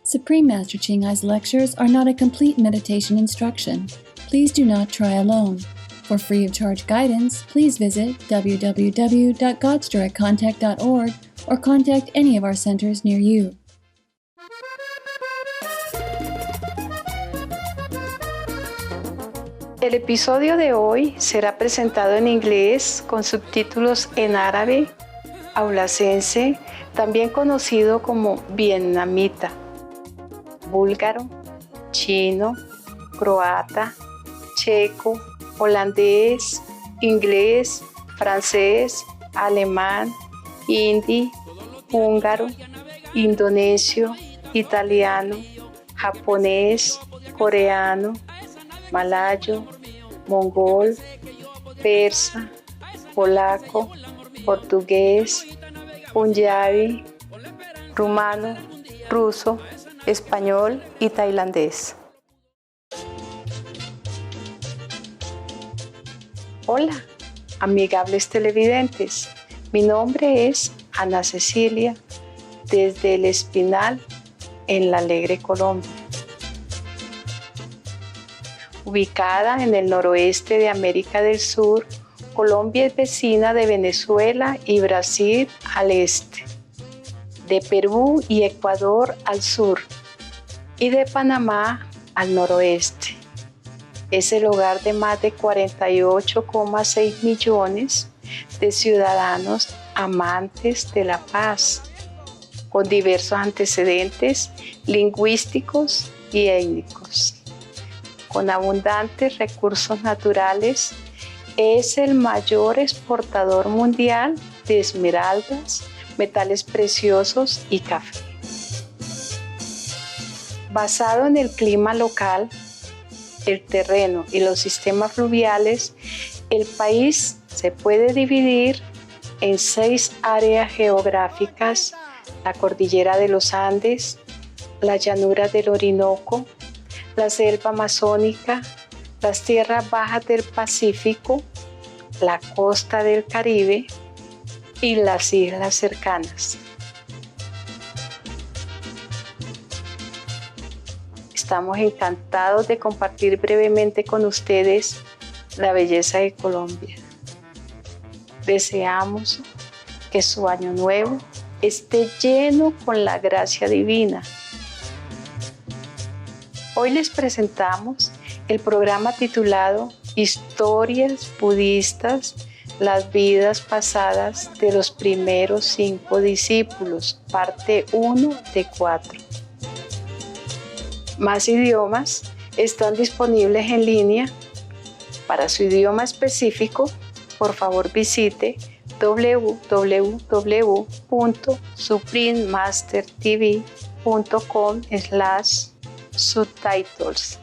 Supreme Master Ching Ai's lectures are not a complete meditation instruction. Please do not try alone. For free of charge guidance, please visit www.godsdirectcontact.org or contact any of our centers near you. El episodio de hoy será presentado en inglés con subtítulos en árabe, aulacense, también conocido como vietnamita, búlgaro, chino, croata, checo, holandés, inglés, francés, alemán, hindi, húngaro, indonesio, italiano, japonés, coreano, malayo, mongol, persa, polaco, portugués, punjabi, rumano, ruso, español y tailandés. Hola, amigables televidentes. Mi nombre es Ana Cecilia, desde El Espinal, en La Alegre, Colombia. Ubicada en el noroeste de América del Sur, Colombia es vecina de Venezuela y Brasil al este, de Perú y Ecuador al sur, y de Panamá al noroeste. Es el hogar de más de 48,6 millones de ciudadanos amantes de la paz, con diversos antecedentes lingüísticos y étnicos. Con abundantes recursos naturales, es el mayor exportador mundial de esmeraldas, metales preciosos y café. Basado en el clima local, el terreno y los sistemas fluviales, el país se puede dividir en 6 áreas geográficas: la cordillera de los Andes, la llanura del Orinoco, la selva amazónica, las tierras bajas del Pacífico, la costa del Caribe y las islas cercanas. Estamos encantados de compartir brevemente con ustedes la belleza de Colombia. Deseamos que su año nuevo esté lleno con la gracia divina. Hoy les presentamos el programa titulado Historias Budistas, las vidas pasadas de los primeros 5 discípulos, parte 1 de 4. Más idiomas están disponibles en línea. Para su idioma específico, por favor visite www.suprememastertv.com/subtitles.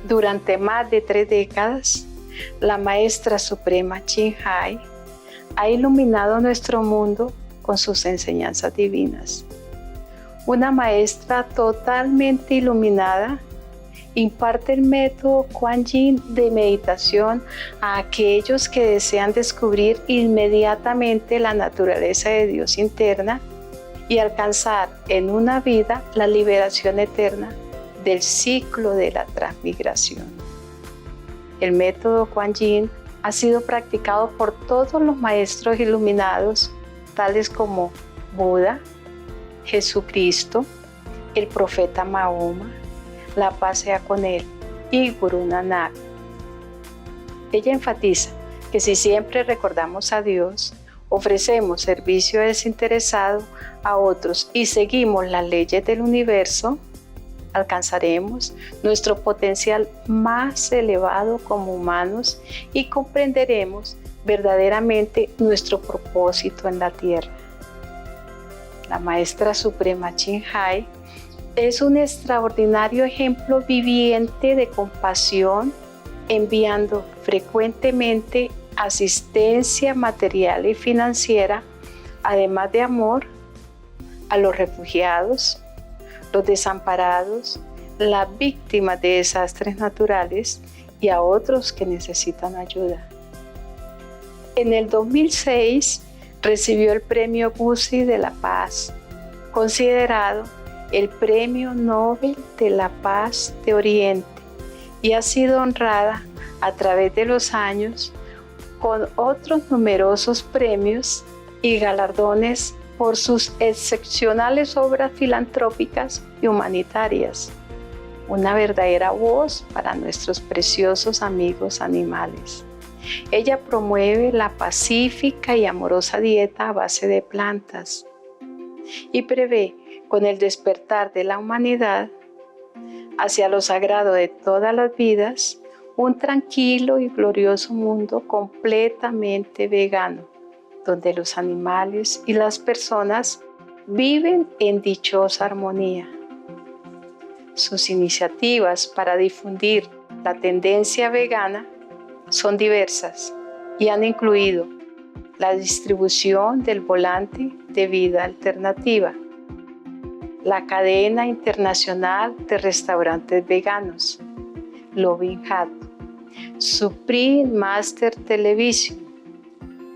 Durante más de 3 décadas, la Maestra Suprema Ching Ai ha iluminado nuestro mundo con sus enseñanzas divinas. Una maestra totalmente iluminada imparte el método Kuan Yin de meditación a aquellos que desean descubrir inmediatamente la naturaleza de Dios interna y alcanzar en una vida la liberación eterna del ciclo de la transmigración. El método Kuan Yin ha sido practicado por todos los maestros iluminados, tales como Buda, Jesucristo, el profeta Mahoma, la paz sea con él, y Gurú Nanak. Ella enfatiza que si siempre recordamos a Dios, ofrecemos servicio desinteresado a otros y seguimos las leyes del universo, alcanzaremos nuestro potencial más elevado como humanos y comprenderemos verdaderamente nuestro propósito en la tierra. La Maestra Suprema Ching Ai es un extraordinario ejemplo viviente de compasión, enviando frecuentemente asistencia material y financiera, además de amor, a los refugiados, los desamparados, las víctimas de desastres naturales y a otros que necesitan ayuda. En el 2006 recibió el Premio Bussi de la Paz, considerado el Premio Nobel de la Paz de Oriente, y ha sido honrada a través de los años con otros numerosos premios y galardones por sus excepcionales obras filantrópicas y humanitarias. Una verdadera voz para nuestros preciosos amigos animales. Ella promueve la pacífica y amorosa dieta a base de plantas y prevé, con el despertar de la humanidad hacia lo sagrado de todas las vidas, un tranquilo y glorioso mundo completamente vegano, donde los animales y las personas viven en dichosa armonía. Sus iniciativas para difundir la tendencia vegana son diversas y han incluido la distribución del volante de vida alternativa, la cadena internacional de restaurantes veganos, Loving Hut, Supreme Master Television,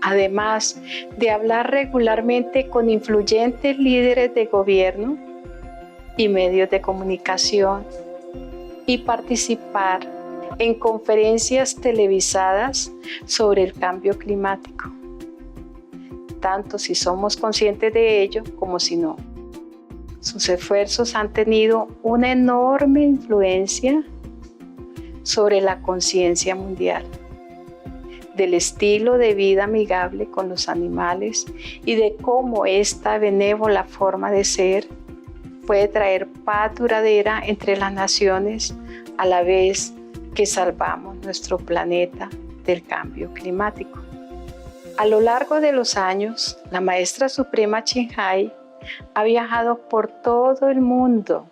además de hablar regularmente con influyentes líderes de gobierno y medios de comunicación y participar en conferencias televisadas sobre el cambio climático, tanto si somos conscientes de ello como si no. Sus esfuerzos han tenido una enorme influencia sobre la conciencia mundial, del estilo de vida amigable con los animales y de cómo esta benévola forma de ser puede traer paz duradera entre las naciones a la vez que salvamos nuestro planeta del cambio climático. A lo largo de los años, la Maestra Suprema Ching Hai ha viajado por todo el mundo,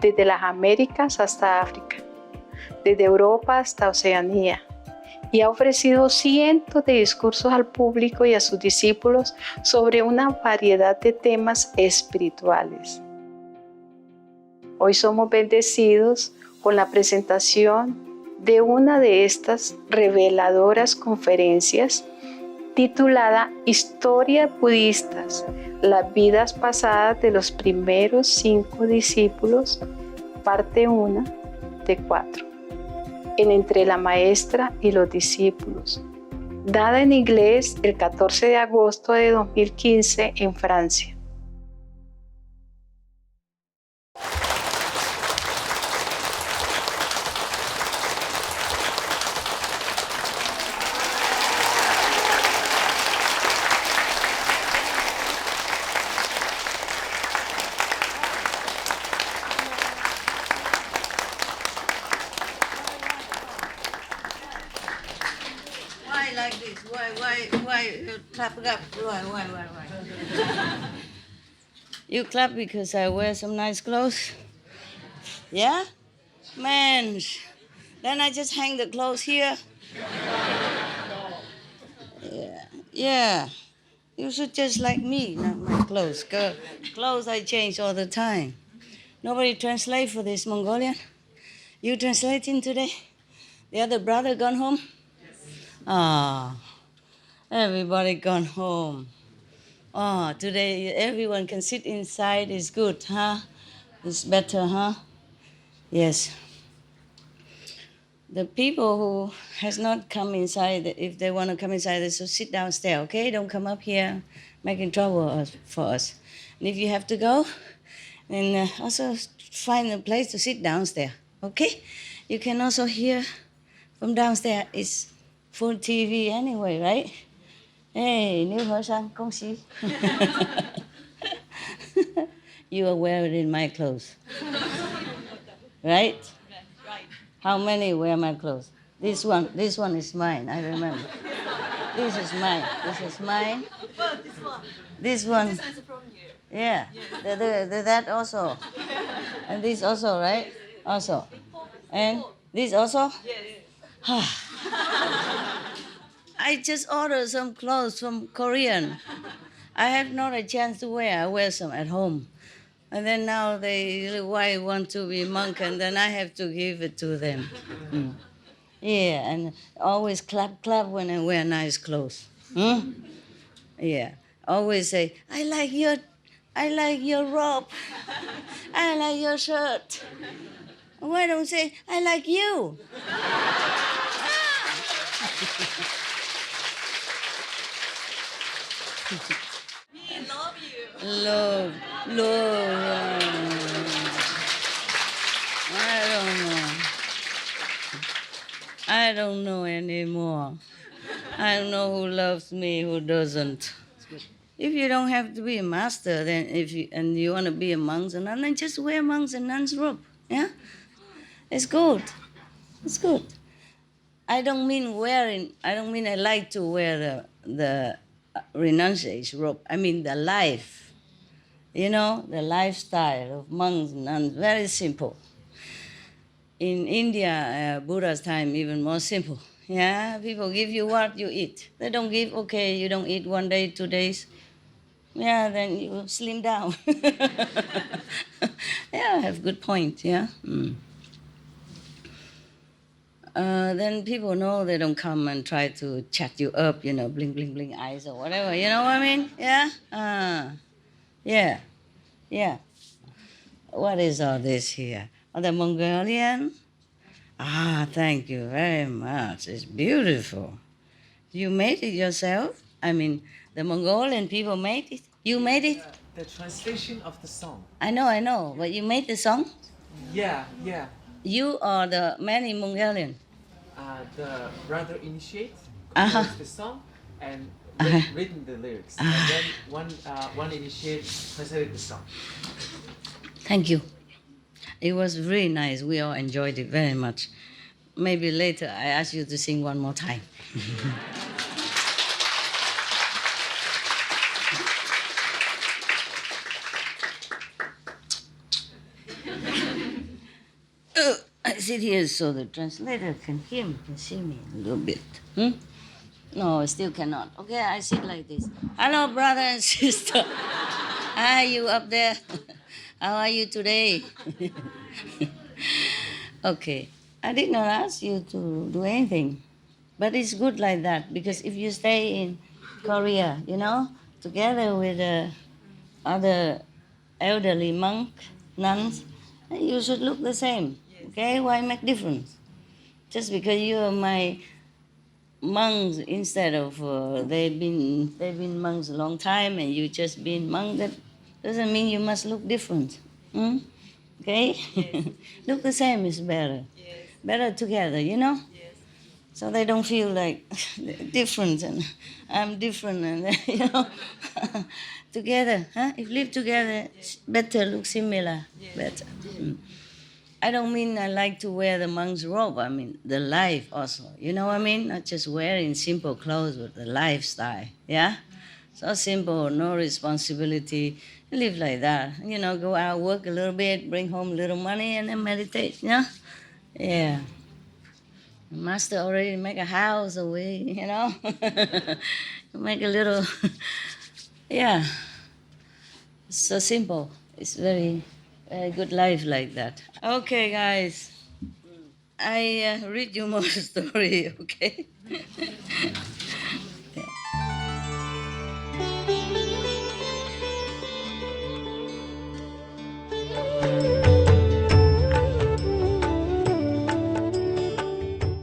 desde las Américas hasta África, desde Europa hasta Oceanía, y ha ofrecido cientos de discursos al público y a sus discípulos sobre una variedad de temas espirituales. Hoy somos bendecidos con la presentación de una de estas reveladoras conferencias titulada Historias Budistas, las vidas pasadas de los primeros 5 discípulos, parte 1 de 4, en Entre la Maestra y los Discípulos, dada en inglés el 14 de agosto de 2015 en Francia. Like this? Why you clap up? Why? You clap because I wear some nice clothes? Yeah? Man, then I just hang the clothes here. Yeah. You should just like me, not my clothes. Clothes I change all the time. Nobody translate for this Mongolian? You translating today? The other brother gone home? Ah, everybody gone home. Oh, today everyone can sit inside. It's good, huh? It's better, huh? Yes. The people who has not come inside, if they want to come inside, they should sit downstairs, okay? Don't come up here making trouble for us. And if you have to go, then also find a place to sit downstairs, okay? You can also hear from downstairs. It's full TV anyway, right? Hey, new Hosan, Kong Si. You are wearing my clothes. Right? Right. How many wear my clothes? This one is mine, I remember. This is mine. Well, this one. This one. This is from you. Yeah. That also. And this also, right? Also. And this also? Yes. I just ordered some clothes from Korean. I have not a chance to wear. I wear some at home. And then now they want to be monk, and then I have to give it to them. Yeah, and always clap, clap when I wear nice clothes. Hmm? Yeah. Always say, I like your robe. I like your shirt. Why don't say, I like you? We love you. Love, love. I don't know. I don't know anymore. I don't know who loves me, who doesn't. If you don't have to be a master, then if you and you want to be a monk and nun, then just wear monks and nuns robe. Yeah, it's good. It's good. I don't mean wearing. I don't mean I like to wear the renunciation robe. I mean the life. You know, the lifestyle of monks and nuns. Very simple. In India, Buddha's time, even more simple. Yeah, people give you what you eat. They don't give, okay, you don't eat 1 day, 2 days. Yeah, then you slim down. Yeah, have good point, yeah. Mm. Then people know they don't come and try to chat you up, you know, bling, bling, bling eyes or whatever. You know what I mean? Yeah? Yeah, yeah. What is all this here? Oh, the Mongolian? Ah, thank you very much. It's beautiful. You made it yourself? I mean, the Mongolian people made it? You made it? The translation of the song. I know. But you made the song? Yeah, yeah. You are the man in Mongolian. The brother initiate Uh-huh. the song and Uh-huh. written the lyrics. And then one initiate translated the song. Thank you. It was really nice. We all enjoyed it very much. Maybe later I ask you to sing one more time. I sit here so the translator can hear me, can see me a little bit. Hmm? No, I still cannot. Okay, I sit like this. Hello, brother and sister. Hi, you up there? How are you today? Okay, I did not ask you to do anything, but it's good like that because if you stay in Korea, you know, together with other elderly monk, nuns, you should look the same. Okay, why make difference? Just because you are my monks instead of they've been monks a long time and you just been monk, that doesn't mean you must look different. Hmm? Okay? Yes. Look the same is better. Yes. Better together, you know? Yes. So they don't feel like different and I'm different and you know together, huh? If live together, it's better, look similar, better. Mm. I don't mean I like to wear the monk's robe. I mean the life also. You know what I mean? Not just wearing simple clothes, but the lifestyle. Yeah? So simple, no responsibility. Live like that. You know, go out, work a little bit, bring home a little money, and then meditate. Yeah? Yeah. Master already make a house away, you know? Make a little, yeah. It's so simple. It's very, very good life like that. Okay, guys. I read you more story, okay?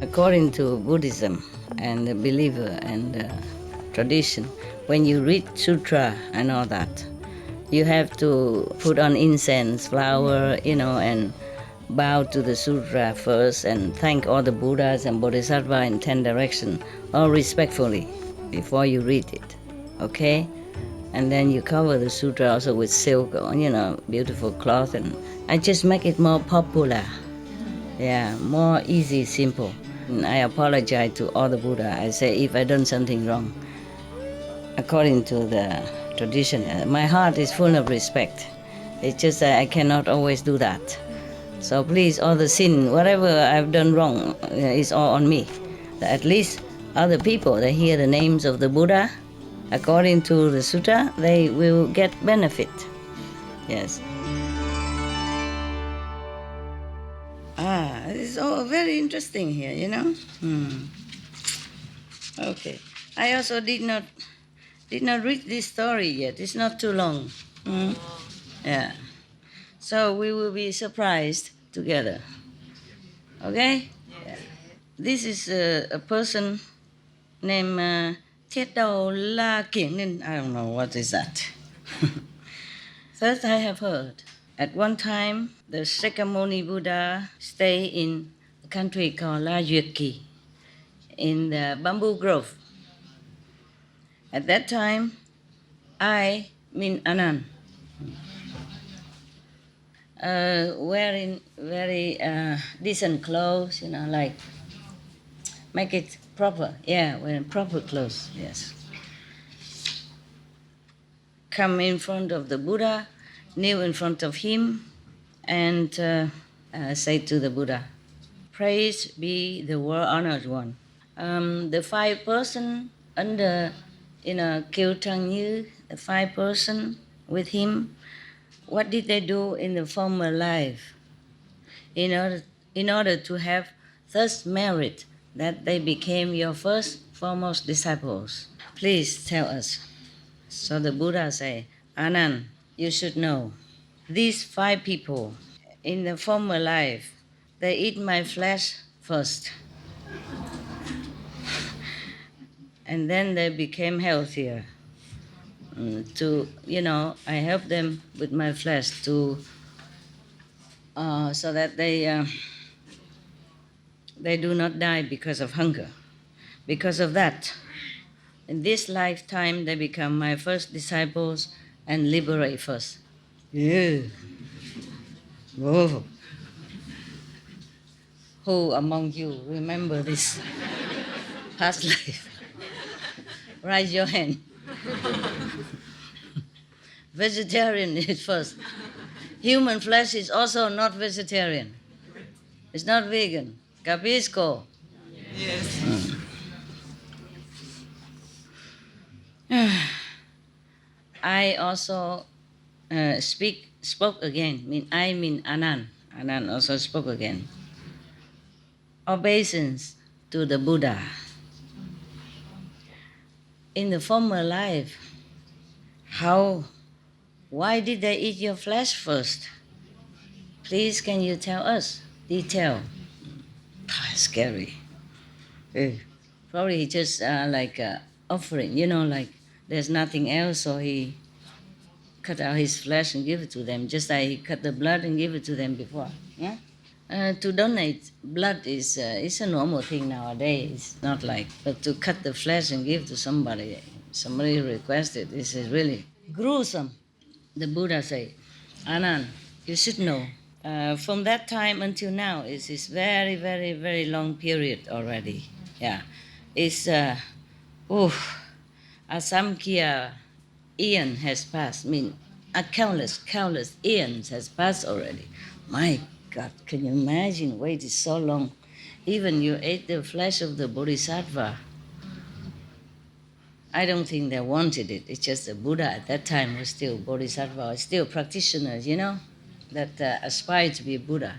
According to Buddhism and the believer and tradition, when you read sutra and all that, you have to put on incense, flower, you know, and bow to the sutra first and thank all the Buddhas and Bodhisattva in 10 directions, all respectfully, before you read it, okay? And then you cover the sutra also with silk, or, you know, beautiful cloth, and I just make it more popular. Yeah, more easy, simple. And I apologize to all the Buddha. I say if I done something wrong, according to the tradition, my heart is full of respect. It's just that I cannot always do that. So please, all the sin, whatever I've done wrong, is all on me. At least other people, they hear the names of the Buddha, according to the sutta, they will get benefit. Yes. It's It's all very interesting here, you know. Okay. I also did not read this story yet. It's not too long. Yeah. So we will be surprised together. Okay? Yeah. This is a person named Thiết Đầu La Kiển Ninh. I don't know what is that. First, I have heard. At one time, the Shakyamuni Buddha stayed in a country called La Yueki in the bamboo grove. At that time, I mean Anand, wearing very decent clothes, you know, like make it proper. Yeah, wearing proper clothes, yes. Come in front of the Buddha, kneel in front of him, and say to the Buddha, "Praise be the world honored one." The 5 person under, Kirtan Như, the 5 person with him, what did they do in the former life in order to have thus merit that they became your first foremost disciples? Please tell us. So the Buddha say, Anand, you should know. These 5 people in the former life, they eat my flesh first. And then they became healthier. I help them with my flesh to so that they do not die because of hunger. Because of that, in this lifetime, they become my first disciples and liberate first. Yeah. Whoa. Who among you remember this past life? Raise your hand. Vegetarian is first. Human flesh is also not vegetarian. It's not vegan. Capisco? Yes. I also spoke again. I mean Anand. Anand also spoke again. Obeisance to the Buddha. In the former life, why did they eat your flesh first? Please, can you tell us? Detail. Scary. Probably just offering, like there's nothing else, so he cut out his flesh and give it to them, just like he cut the blood and give it to them before. Yeah. To donate blood is a normal thing nowadays. It's not like, but to cut the flesh and give to somebody requested, this is really gruesome. The Buddha said, Anand, you should know. From that time until now, it's very, very, very long period already. Yeah, it's Asamkhya eon has passed. I mean, countless eons has passed already. My God, can you imagine? Waited so long. Even you ate the flesh of the Bodhisattva. I don't think they wanted it. It's just the Buddha at that time was still Bodhisattva, was still practitioners, that aspire to be a Buddha.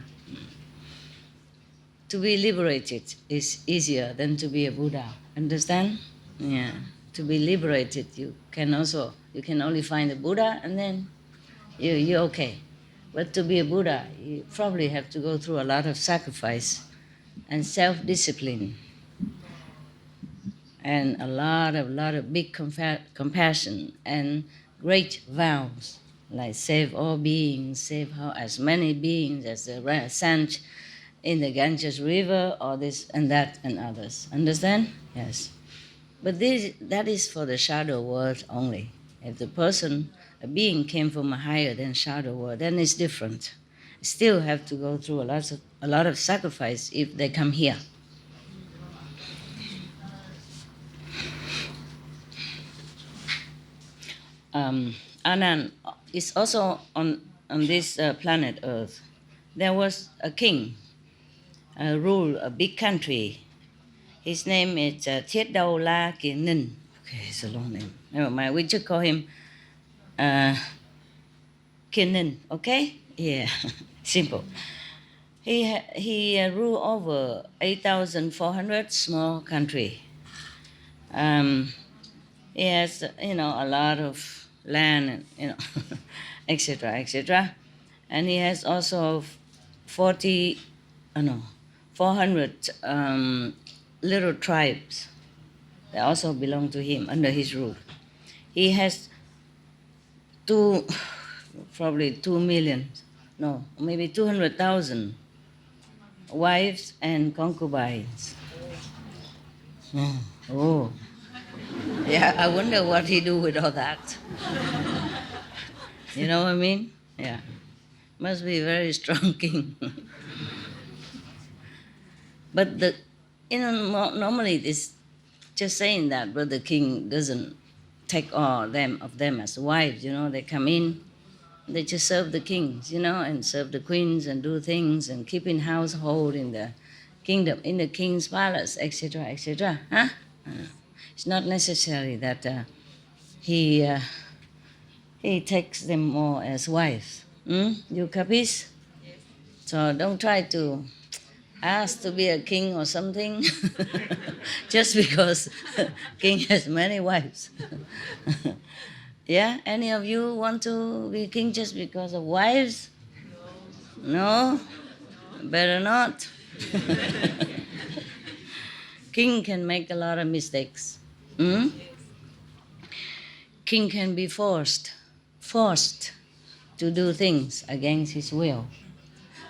To be liberated is easier than to be a Buddha. Understand? Yeah. To be liberated, you can only find a Buddha and then you're okay. But to be a Buddha, you probably have to go through a lot of sacrifice and self-discipline and a lot of big compassion and great vows, like save all beings, save as many beings as the sand in the Ganges River, or this and that and others. Understand? Yes. But that is for the shadow world only. If a being came from a higher than shadow world, then it's different. Still have to go through a lot of sacrifice if they come here. Anand is also on this planet Earth. There was a king ruled a big country. His name is Thiết Đầu La Kiển Ninh. Okay, it's a long name. Never mind. We just call him Kiển Ninh. Okay? Yeah, simple. He ruled over 8,400 small country. He has, a lot of land, and, etc., etc. And he has also 40, no, 400 little tribes that also belong to him under his rule. He has probably 2 million, no, maybe 200,000 wives and concubines. Oh, yeah, I wonder what he do with all that. You know what I mean? Yeah, must be a very strong king. But normally it's just saying that, but the king doesn't take all of them as wives. They come in, they just serve the kings, and serve the queens and do things and keep in household in the kingdom, in the king's palace, etc., etc. Huh? It's not necessary that he takes them more as wives. You capiz? Yes. So don't try to ask to be a king or something just because king has many wives. Yeah? Any of you want to be king just because of wives? No? Better not. King can make a lot of mistakes. King can be forced to do things against his will.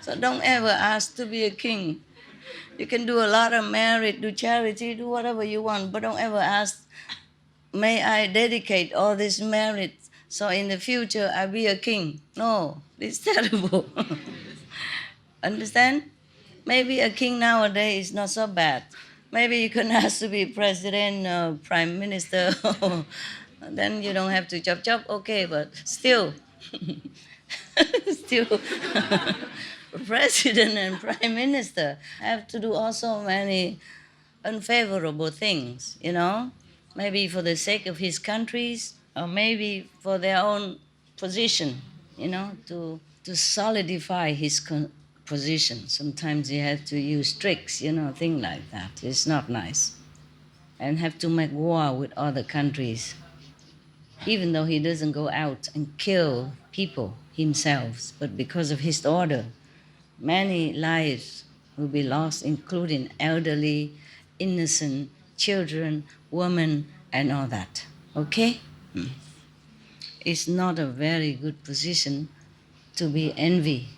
So don't ever ask to be a king. You can do a lot of merit, do charity, do whatever you want, but don't ever ask, may I dedicate all this merit so in the future I be a king? No, it's terrible. Understand? Maybe a king nowadays is not so bad. Maybe you can ask to be president or prime minister. Then you don't have to chop, okay, but still, still, president and prime minister have to do also many unfavorable things, maybe for the sake of his countries or maybe for their own position, to solidify his position. Sometimes you have to use tricks, things like that. It's not nice. And have to make war with other countries, even though he doesn't go out and kill people himself, but because of his order, many lives will be lost, including elderly, innocent children, women, and all that. Okay? It's not a very good position to be envy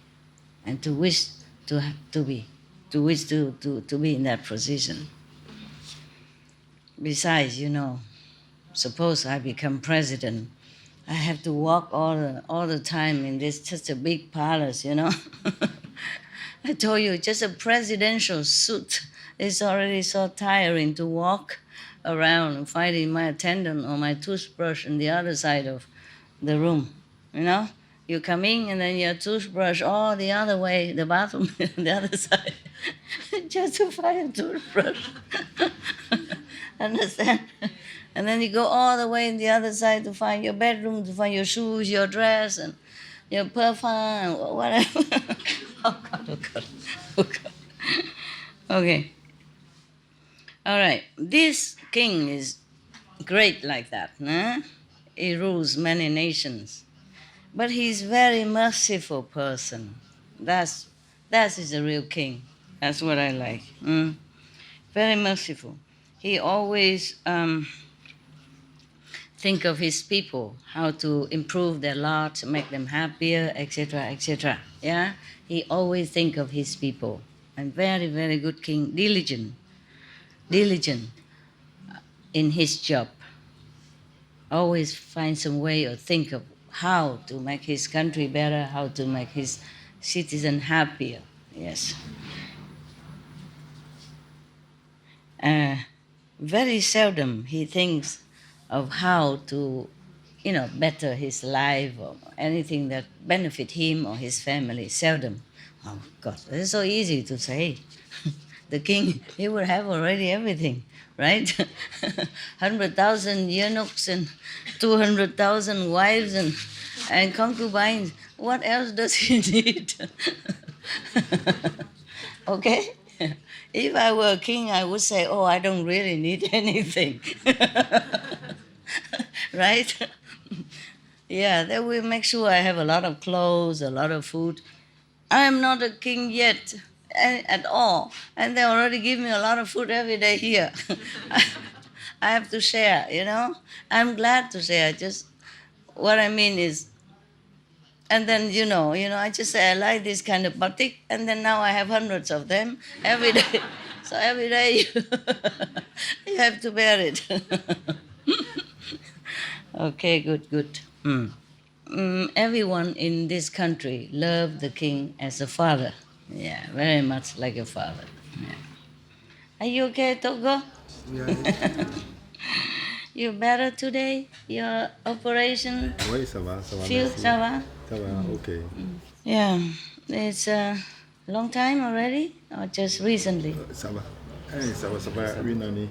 and to wish to be in that position. Besides, suppose I become president, I have to walk all the time in this just a big palace, I told you, just a presidential suit is already so tiring to walk around and finding my attendant or my toothbrush on the other side of the room, You come in and then your toothbrush all the other way, the bathroom on the other side, just to find a toothbrush. Understand? And then you go all the way on the other side to find your bedroom, to find your shoes, your dress, and your perfume, and whatever. Oh God. Okay. All right. This king is great like that. Nah? He rules many nations. But he's very merciful person. That is a real king. That's what I like. Very merciful. He always think of his people, how to improve their lot, make them happier, etc., etc. Yeah, he always think of his people. And very, very good king, diligent in his job. Always find some way or think of how to make his country better, how to make his citizen happier. Yes. Very seldom he thinks of how to, better his life or anything that benefit him or his family. Seldom. Oh God, it's so easy to say. The king, he would have already everything, right? 100,000 eunuchs and 200,000 wives and concubines. What else does he need? Okay? If I were a king, I would say, oh, I don't really need anything. Right? Yeah, that will make sure I have a lot of clothes, a lot of food. I am not a king yet at all, and they already give me a lot of food every day here. I have to share, you know. I'm glad to share. Just what I mean is, and then I just say I like this kind of batik, and then now I have hundreds of them every day. So every day you have to bear it. Okay, good, good. Everyone in this country love the king as a father. Yeah, very much like a father. Yeah. Are you okay, Togo? Yeah. You better today? Your operation Oui, ça va, feel merci. ça va? Ça va, ok. Yeah, it's a long time already or just recently? Ça va. Hey, ça va une année.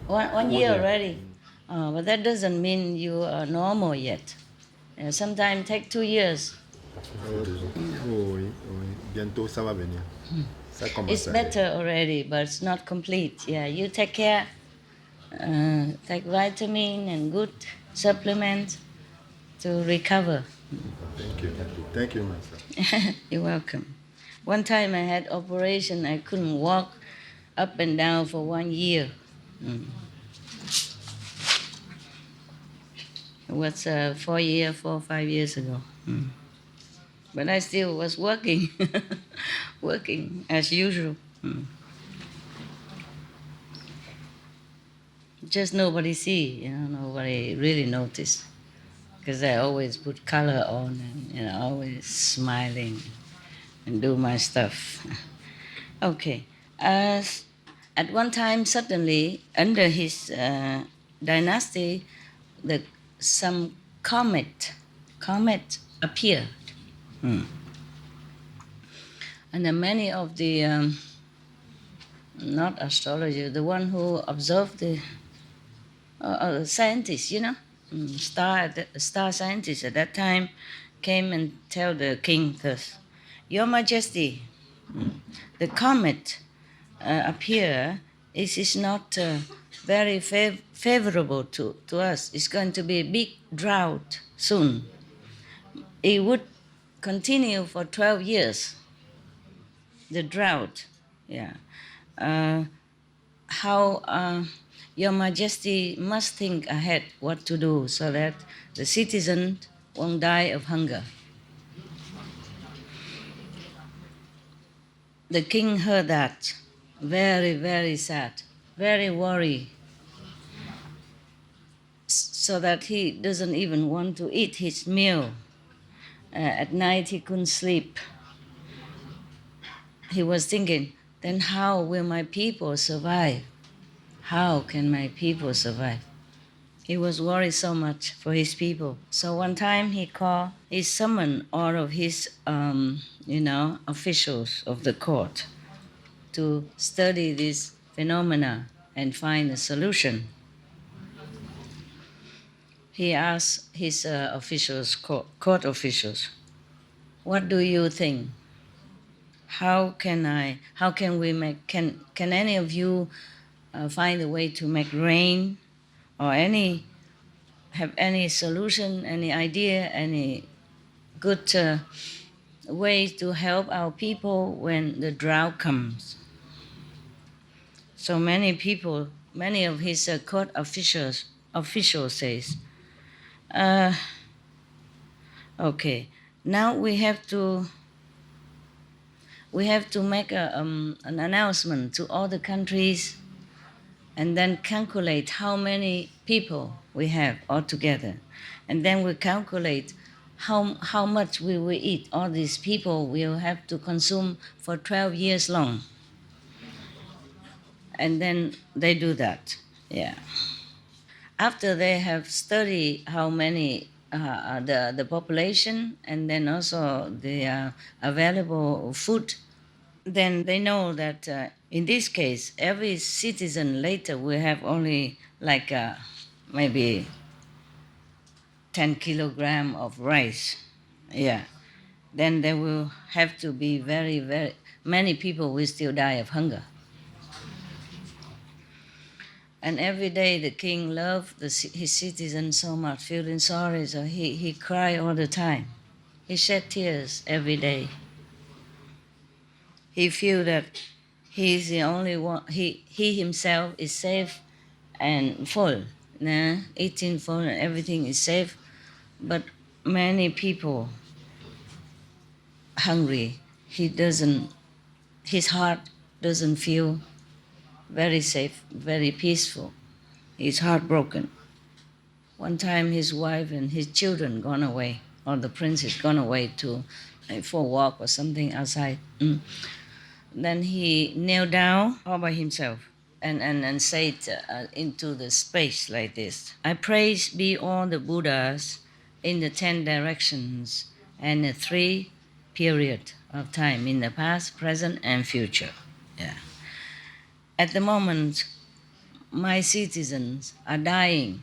One year already. But that doesn't mean you are normal yet. Sometimes take 2 years. Oui, oui. Bientôt, ça va venir. Ça commence It's à aller. better already, but it's not complete. Yeah, you take care. Take vitamin and good supplements to recover. Thank you, thank you. Thank you, master. You're welcome. One time I had operation. I couldn't walk up and down for 1 year. It was 4 or 5 years ago. But I still was working, working as usual. Just nobody see, nobody really notice. Because I always put color on and, always smiling and do my stuff. Okay. At one time, suddenly, under his dynasty, some comet appeared. And then many of the, not astrologers, the one who observed the scientists, star scientists at that time came and tell the king this, Your Majesty, the comet appear is not very favorable to us. It's going to be a big drought soon. It would continue for 12 years, the drought. Yeah. How Your Majesty must think ahead what to do so that the citizens won't die of hunger. The king heard that, very, very sad, very worried, so that he doesn't even want to eat his meal. At night he couldn't sleep. He was thinking, then how will my people survive? How can my people survive? He was worried so much for his people. So one time he summoned all of his, officials of the court to study this phenomena and find a solution. He asked his court officials, what do you think? How can any of you find a way to make rain, or have any solution, any idea, any good way to help our people when the drought comes? So many of his court officials says, okay, now we have to make an announcement to all the countries, and then calculate how many people we have altogether, and then we calculate how much we will eat. All these people will have to consume for 12 years long, and then they do that. Yeah. After they have studied how many the population, and then also the available food, then they know that in this case, every citizen later will have only like maybe 10 kilogram of rice. Yeah. Then they will have to be very, very, many people will still die of hunger. And every day the king loved his citizens so much, feeling sorry, so he cried all the time. He shed tears every day. He feel that he's the only one, he himself is safe and full, eating full and everything is safe, but many people hungry. His heart doesn't feel very safe, very peaceful. He's heartbroken. One time his wife and his children gone away, or the prince is gone away for a walk or something outside. Then he knelt down all by himself and said into the space like this: I praise be all the Buddhas in the 10 directions and the 3 period of time, in the past, present, and future. Yeah. At the moment, my citizens are dying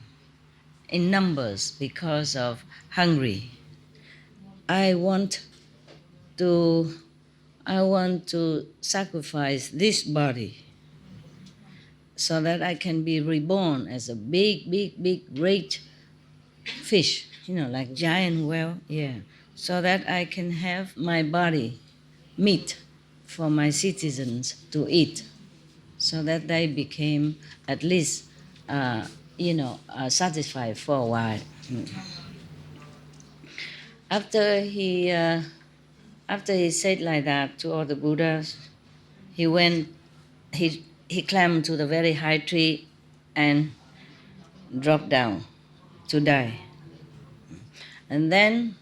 in numbers because of hungry. I want to sacrifice this body so that I can be reborn as a big, big, big, great fish, like giant whale, yeah, so that I can have my body meat for my citizens to eat, so that they became at least, satisfied for a while. After he said like that to all the Buddhas, he climbed to the very high tree and dropped down to die. And then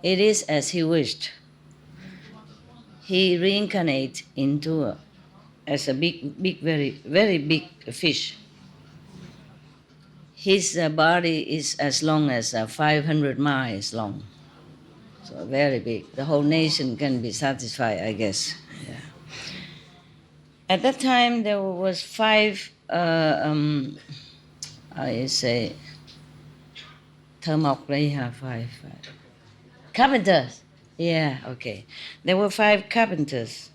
it is as he wished. He reincarnated as a big, big, very, very big fish. His body is as long as 500 miles long. So very big. The whole nation can be satisfied, I guess. Yeah. At that time, there was 5, five carpenters. Yeah, okay. There were 5 carpenters.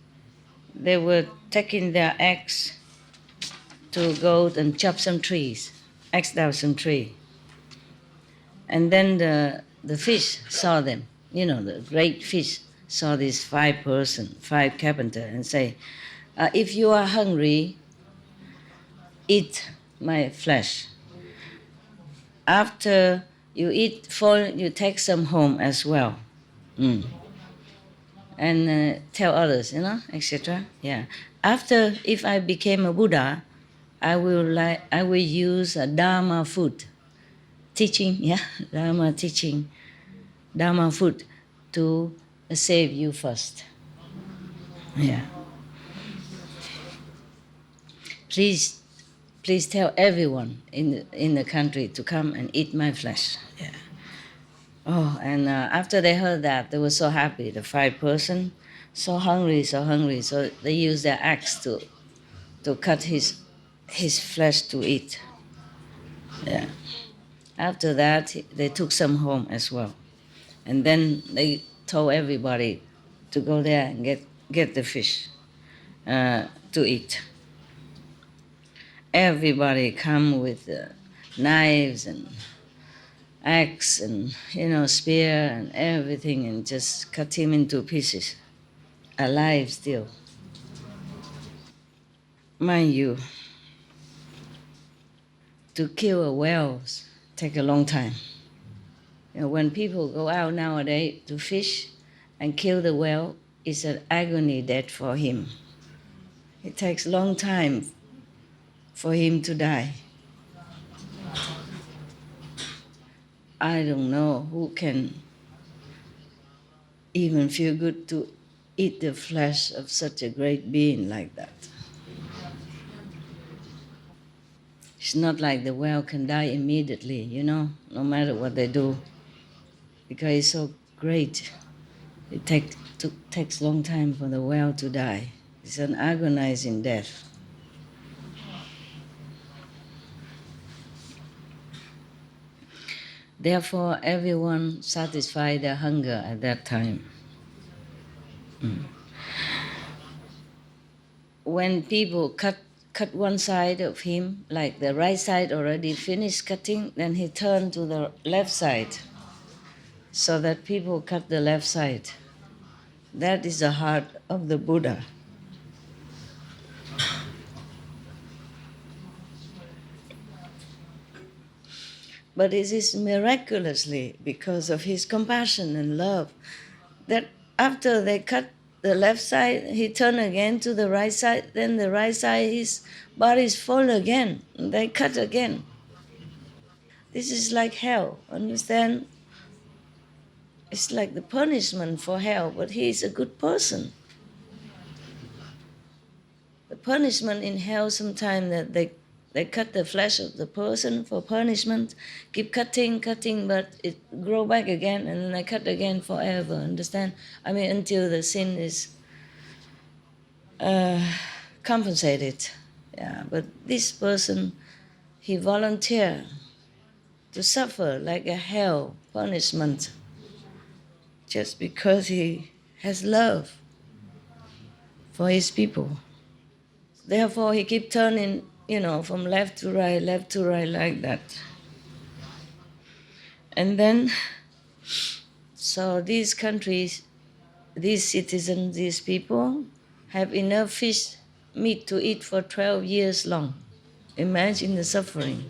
They were taking their axe to go and chop some trees, axe down some tree. And then the fish saw them. The great fish saw these 5 carpenters, and say, if you are hungry, eat my flesh. After you eat full, you take some home as well. And tell others, etc. Yeah. After, if I became a Buddha, I will use a Dharma food teaching, Dharma food to save you first. Yeah. Please tell everyone in the country to come and eat my flesh. Yeah. Oh, and after they heard that, they were so happy. The 5 person, so hungry, so they used their axe to cut his flesh to eat. Yeah. After that, they took some home as well, and then they told everybody to go there and get the fish to eat. Everybody come with knives and axe and spear and everything, and just cut him into pieces, alive still. Mind you, to kill a whale take a long time. When people go out nowadays to fish and kill the whale, it's an agony death for him. It takes a long time for him to die. I don't know who can even feel good to eat the flesh of such a great being like that. It's not like the whale can die immediately, no matter what they do, because it's so great. It takes a long time for the whale to die. It's an agonizing death. Therefore, everyone satisfied their hunger at that time. when people cut one side of him, like the right side already finished cutting, then he turned to the left side, so that people cut the left side. That is the heart of the Buddha. But it is miraculously because of his compassion and love that after they cut the left side, he turned again to the right side, then the right side, his body is full again, and they cut again. This is like hell, understand? It's like the punishment for hell, but he is a good person. The punishment in hell sometimes that they cut the flesh of the person for punishment, keep cutting, but it grow back again, and then they cut again forever, understand? I mean, until the sin is compensated. Yeah, but this person, he volunteered to suffer like a hell punishment just because he has love for his people. Therefore, he keep turning, from left to right like that. And then, so these countries, these citizens, these people have enough fish meat to eat for 12 years long. Imagine the suffering.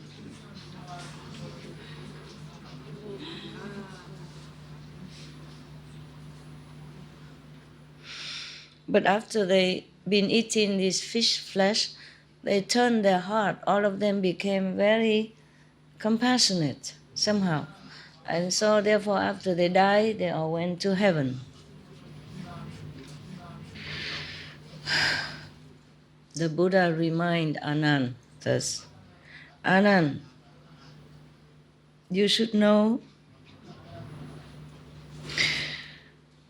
But after they been eating this fish flesh, they turned their heart. All of them became very compassionate somehow. And so therefore after they died, they all went to heaven. The Buddha reminded Anand thus, Anand, you should know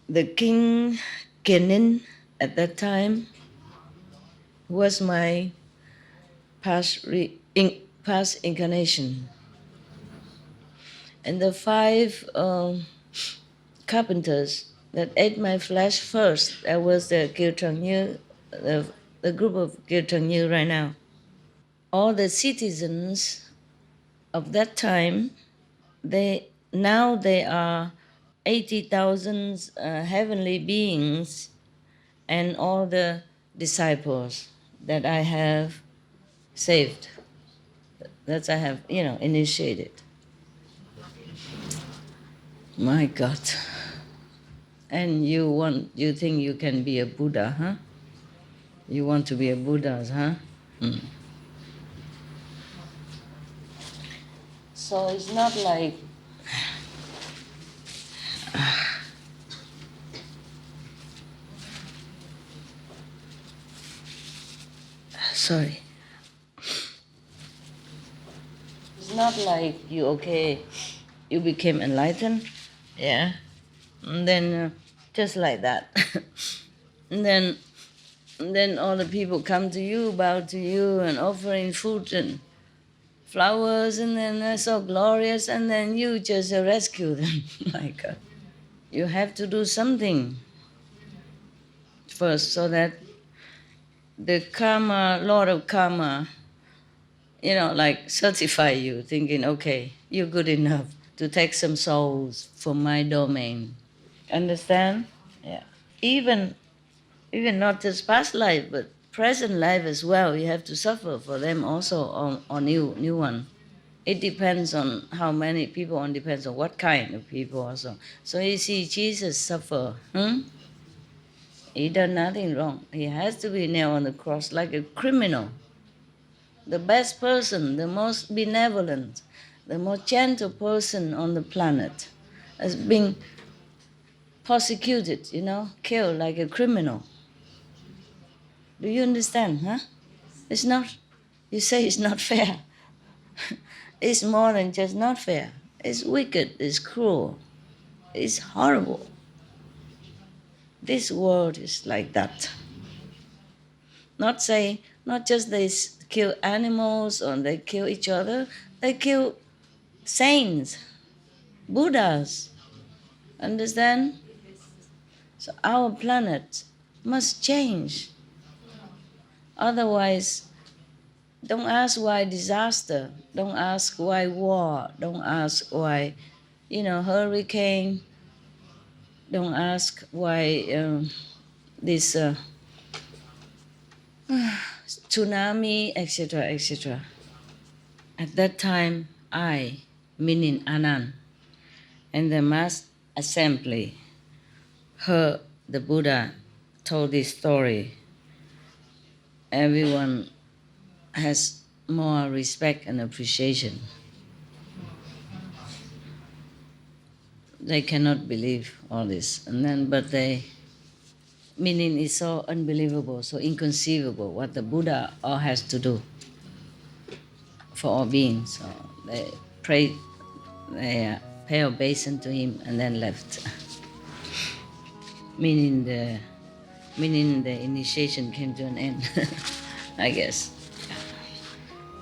the king Kenin at that time was my past incarnation. And the 5 carpenters that ate my flesh first, that was the Kirtangyu, the group of Kirtangyu right now. All the citizens of that time, they are 80,000 heavenly beings and all the disciples that I have saved, that I have, initiated. My God. And you think you can be a Buddha, huh? You want to be a Buddha, huh? So it's not like sorry. It's not like you became enlightened, yeah, and then just like that, and then all the people come to you, bow to you, and offering food and flowers, and then they're so glorious, and then you just rescue them. My God, you have to do something first so that the karma, Lord of karma, like certify you, thinking, okay, you're good enough to take some souls from my domain. Understand? Yeah. Even not just past life, but present life as well. You have to suffer for them also on new one. It depends on how many people, and depends on what kind of people also. So you see, Jesus suffer. He done nothing wrong. He has to be nailed on the cross like a criminal. The best person, the most benevolent, the most gentle person on the planet is being persecuted, killed like a criminal. Do you understand, huh? It's not, you say it's not fair. It's more than just not fair. It's wicked, it's cruel, it's horrible. This world is like that. Not just they kill animals or they kill each other, they kill saints, Buddhas. Understand? So our planet must change. Otherwise, don't ask why disaster. Don't ask why war. Don't ask why, hurricane. Don't ask why this tsunami, etc., etc. At that time, I, meaning Anand, and the mass assembly heard the Buddha told this story. Everyone has more respect and appreciation. They cannot believe all this, meaning it's so unbelievable, so inconceivable what the Buddha all has to do for all beings. So they prayed, they pay obeisance to him and then left. meaning the initiation came to an end, I guess.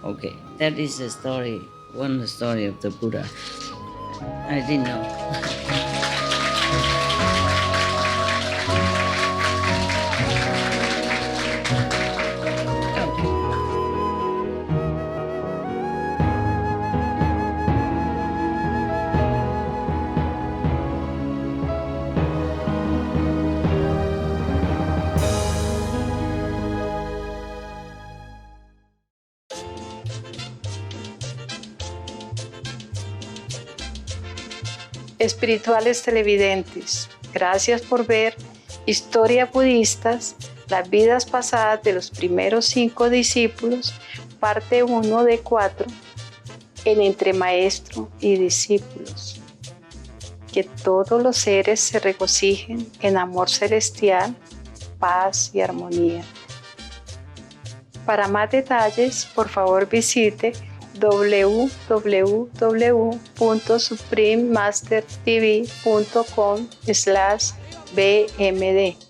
Okay, that is the story, one story of the Buddha. I didn't know. Espirituales televidentes, gracias por ver Historias Budistas, las vidas pasadas de los primeros 5 discípulos, parte 1 de 4, en Entre Maestro y Discípulos. Que todos los seres se regocijen en amor celestial, paz y armonía. Para más detalles, por favor visite www.suprememastertv.com/bmd.